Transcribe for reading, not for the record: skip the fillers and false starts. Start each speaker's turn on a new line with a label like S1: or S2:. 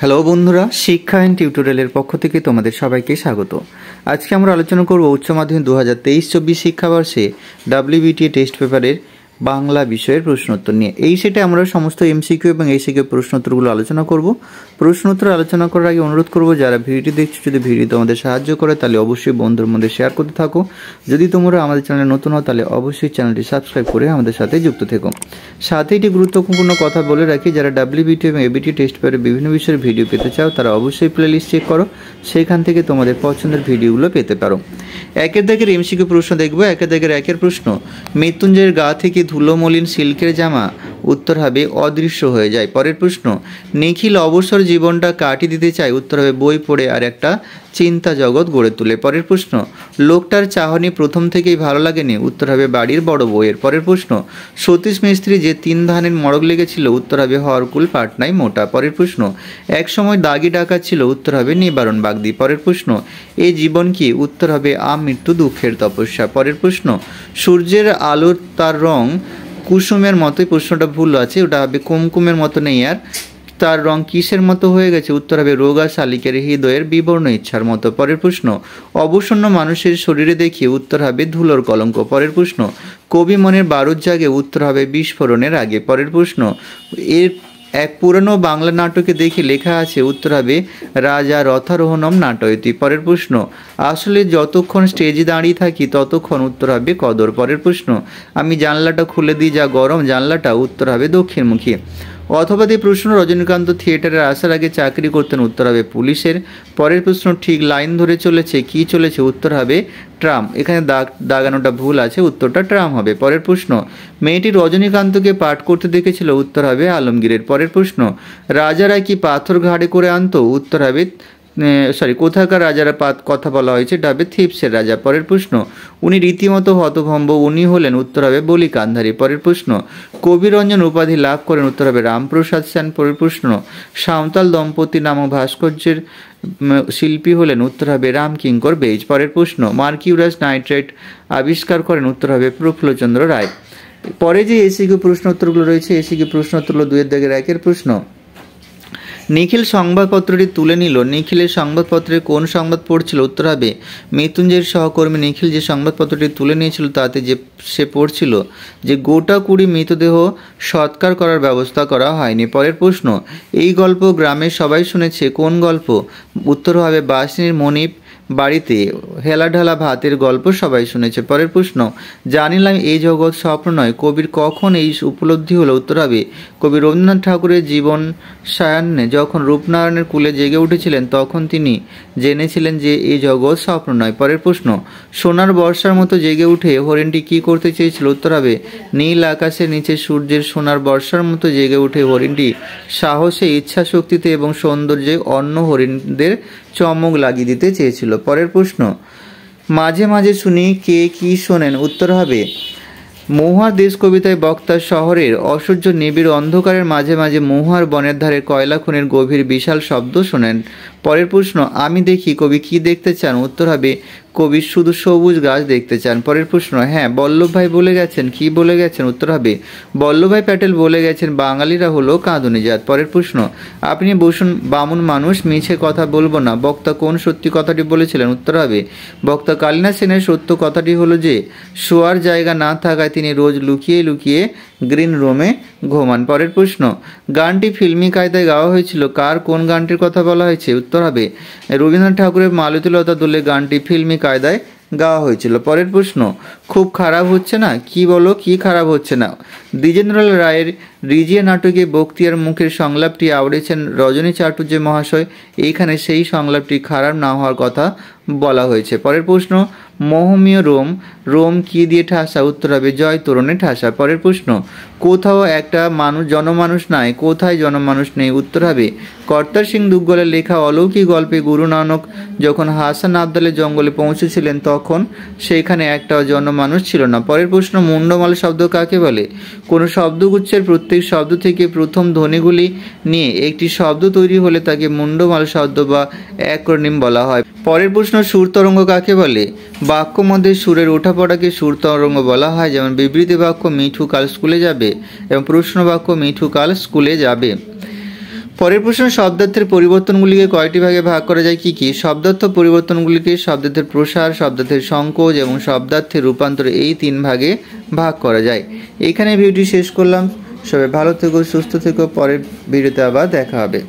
S1: Hello বন্ধুরা, শিক্ষা and টিউটোরিয়ালের পক্ষ থেকে তোমাদের সবাইকে স্বাগত। আজকে আমরা আলোচনা করব উচ্চ মাধ্যমিক 2023-24 শিক্ষাবর্ষে WBTA টেস্ট পেপারের বাংলা বিষয়ের প্রশ্নোত্তর নিয়ে। এই সেটে আমরা সমস্ত এমসিকিউ এবং এসিকিউ প্রশ্নোত্তরগুলো আলোচনা করব। প্রশ্নোত্তর আলোচনা করার আগে অনুরোধ করব, যারা ভিডিওটি দেখছো, যদি ভিডিও তোমাদের সাহায্য করে তাহলে অবশ্যই বন্ধুর মধ্যে শেয়ার করতে থাকো। যদি তোমরা আমাদের চ্যানেলে নতুন হও তাহলে অবশ্যই চ্যানেলটি সাবস্ক্রাইব করে আমাদের সাথে যুক্ত থেকো। সাথে একটি গুরুত্বপূর্ণ কথা বলে রাখি, যারা WBTA এবং ABT টেস্ট পেপারের বিভিন্ন বিষয়ের ভিডিও পেতে চাও তারা অবশ্যই প্লেলিস্ট চেক করো, সেখান থেকে তোমাদের পছন্দের ভিডিওগুলো পেতে পারো। একের দাগের এমসিকিউ প্রশ্ন দেখবো। একের দাগের একের প্রশ্ন, মৃত্যুঞ্জয়ের গা থেকে ধুলো মলিন সিল্কের জামা, উত্তর হবে অদৃশ্য হয়ে যায়। পরের প্রশ্ন, নিখিল অবসর জীবনটা কাটিয়ে দিতে চায়, উত্তর হবে বই পড়ে আর একটা চিন্তা জগৎ গড়ে তোলে। পরের প্রশ্ন, লোকটার চাহনি প্রথম থেকেই ভালো লাগেনি, উত্তর হবে বাড়ির বড় বউয়ের। পরের প্রশ্ন, সতীশ মিস্ত্রি যে 3 ধানের মড়ক লেগেছিল, উত্তর হবে হরকুল পাটনাই মোটা। পরের প্রশ্ন, এক সময় দাগি ডাকাত ছিল, উত্তর হবে নিবারণ বাগদি। পরের প্রশ্ন, এই জীবন কি, উত্তর হবে আমৃত্যু দুঃখের তপস্যা। পরের প্রশ্ন, সূর্যের আলোর তার রং কুসুমের মতোই, প্রশ্নটা ভুল আছে, ওটা হবে কুমকুমের মতো নেই, আর তার রং কিসের মতো হয়ে গেছে, উত্তর হবে রোগা শালিকের হৃদয়ের বিবর্ণ ইচ্ছার মতো। পরের প্রশ্ন, অবসন্ন মানুষের শরীরে দেখিয়ে, উত্তর হবে ধুলোর কলঙ্ক। পরের প্রশ্ন, কবি মনের বারুদ জাগে, উত্তর হবে বিস্ফোরণের আগে। পরের প্রশ্ন, এর এক পুরানো বাংলা নাটকে দেখে লেখা আছে, উত্তর হবে রাজা রথারোহণম নাটয়তি। পরের প্রশ্ন, আসলে যতক্ষণ স্টেজে দাঁড়িয়ে থাকি ততক্ষণ, উত্তর হবে কদর। পরের প্রশ্ন, আমি জানলাটা খুলে দিই যা গরম জানলাটা, উত্তর হবে দক্ষিণমুখী। অথবা এই প্রশ্ন, রজনীকান্ত থিয়েটারে আসার আগে চাকরি করতেন, উত্তর হবে পুলিশের। পরের প্রশ্ন, ঠিক লাইন ধরে চলেছে, কি চলেছে, উত্তর হবে ট্রাম। এখানে দাগানোটা ভুল আছে, উত্তরটা ট্রাম হবে। পরের প্রশ্ন, মেয়েটি রজনীকান্তকে পাঠ করতে দেখেছিল, উত্তর হবে আলমগীরের। পরের প্রশ্ন, রাজারা কি পাথর ঘাড়ে করে আনতো, উত্তর হবে কোথাকার রাজারা কথা বলা হয়েছে, এটা হবে থিপসের রাজা। পরের প্রশ্ন, উনি রীতিমতো হতভম্ব, উনি হলেন, উত্তর হবে বলি কান্ধারী। পরের প্রশ্ন, কবিরঞ্জন উপাধি লাভ করেন, উত্তর হবে রামপ্রসাদ সেন। পরের প্রশ্ন, সাঁওতাল দম্পতি নামক ভাস্কর্যের শিল্পী হলেন, উত্তর হবে রামকিঙ্কর বেইজ। পরের প্রশ্ন, মার্কিউরাস নাইট্রেট আবিষ্কার করেন, উত্তর হবে প্রফুল্লচন্দ্র রায়। পরে যে এসিকিউ প্রশ্ন উত্তরগুলো রয়েছে, এসিকিউ প্রশ্ন উত্তরগুলো 2 এর দাগের একের প্রশ্ন, নিখিল সংবাদপত্রটি তুলে নিল, নিখিলের সংবাদপত্রে কোন সংবাদ পড়ছিল, উত্তর হবে মৃত্যুঞ্জয়ের সহকর্মী নিখিল যে সংবাদপত্রটি তুলে নিয়েছিল তাতে যে সে পড়ছিল যে গোটা 20 মৃতদেহ সৎকার করার ব্যবস্থা করা হয়নি। পরের প্রশ্ন, এই গল্প গ্রামের সবাই শুনেছে, কোন গল্প, উত্তর হবে বাসিনীর মনিপ বাড়িতে হেলাঢালা ভাতের গল্প সবাই শুনেছে। পরের প্রশ্ন, জানিলাম এই জগৎ স্বপ্ন নয়, কবির কখন এই উপলব্ধি হলো, উত্তর হবে কবি রবীন্দ্রনাথ ঠাকুরের জীবন সায়ান্নে যখন রূপনারায়ণের কুলে জেগে উঠেছিলেন তখন তিনি জেনেছিলেন যে এই জগৎ স্বপ্ন নয়। পরের প্রশ্ন, সোনার বর্ষার মতো জেগে উঠে হরিণটি কি করতে চেয়েছিল, উত্তর হবে নীল আকাশের নিচে সূর্যের সোনার বর্ষার মতো জেগে উঠে হরিণটি সাহসে, ইচ্ছা শক্তিতে এবং সৌন্দর্যে অন্য হরিণদের চমক লাগিয়ে দিতে চেয়েছিল। পরের প্রশ্ন, মাঝে মাঝে শুনি কে কি শোনেন, উত্তর হবে মহুয়ার দেশ কবিতায় বক্তা শহরের অসহ্য নিবিড় অন্ধকারের মাঝে মাঝে মহুয়ার বনের ধারে কয়লা খনির গভীর বিশাল শব্দ শোনেন। পরের প্রশ্ন, আমি দেখি, কবি কি দেখতে চান, উত্তর হবে কবি শুধু সবুজ গাছ দেখতে চান। পরের প্রশ্ন, হ্যাঁ বল্লভভাই বলে গেছেন, কি বলে গেছেন, উত্তর হবে বল্লভভাই প্যাটেল বলে গেছেন বাঙালিরা হলো কাঁদুনি জাত। পরের প্রশ্ন, আপনি বসুন বামুন মানুষ, মিছে কথা বলবো না, বক্তা কোন সত্যি কথাটি বলেছিলেন, উত্তর হবে বক্তা কালিনা সেনের সত্য কথাটি হলো যে শোয়ার জায়গা না থাকায় তিনি রোজ লুকিয়ে লুকিয়ে গ্রিন রুমে ঘুমান। পরের প্রশ্ন, গানটি ফিল্মি কায়দায় গাওয়া হয়েছিল, কার কোন গানটির কথা বলা হয়েছে, উত্তর হবে রবীন্দ্রনাথ ঠাকুরের মালতীলতা দোলে গানটি ফিল্মি কায়দায় গাওয়া হয়েছিল। পরের প্রশ্ন, খুব খারাপ হচ্ছে না, কি বলো কি খারাপ হচ্ছে না, দ্বিজেন্দ্রলাল রায়ের রিজিয়া নাটকে বক্তিয়ার মুখের সংলাপটি আওড়েছেন রজনী চাটুর্য মহাশয়, এইখানে সেই সংলাপটি খারাপ না হওয়ার কথা বলা হয়েছে। পরের প্রশ্ন, মোহমীয় রোম, রোম কি দিয়ে ঠাসা, উত্তর হবে জয় তোরণে ঠাসা। পরের প্রশ্ন, কোথাও একটা জনমানুষ নাই, কোথায় জনমানুষ নেই, উত্তর হবে কর্তার সিং দুগ্গলের লেখা অলৌকিক গল্পে গুরু নানক যখন হাসান আবদালের জঙ্গলে পৌঁছেছিলেন তখন সেইখানে একটা জনমানুষ ছিল না। পরের প্রশ্ন, মুন্ডমাল শব্দ কাকে বলে, কোনো শব্দগুচ্ছের প্রত্যেক শব্দ থেকে প্রথম ধ্বনিগুলি নিয়ে একটি শব্দ তৈরি হলে তাকে মুন্ডমাল শব্দ বা অ্যাক্রোনিম বলা হয়। পরের প্রশ্ন, সুর তরঙ্গ কাকে বলে, বাক্য মধ্যে সুরের ওঠাপড়াকে সুর তরঙ্গ বলা হয়, যেমন বিবৃতি বাক্য মিঠু কাল স্কুলে যাবে এবং প্রশ্ন বাক্য মিঠু কাল স্কুলে যাবে। পরের প্রশ্ন, শব্দার্থের পরিবর্তনগুলিকে কয়টি ভাগে ভাগ করা যায়? কি কি? শব্দার্থ পরিবর্তনগুলিকে শব্দার্থের প্রসার, শব্দার্থের সংকোচ এবং শব্দার্থের রূপান্তর এই 3 ভাগে ভাগ করা যায়। এখানে ভিডিওটি শেষ করলাম। সবাই ভালো থেকো, সুস্থ থেকো, পরের ভিডিওতে আবার দেখা হবে।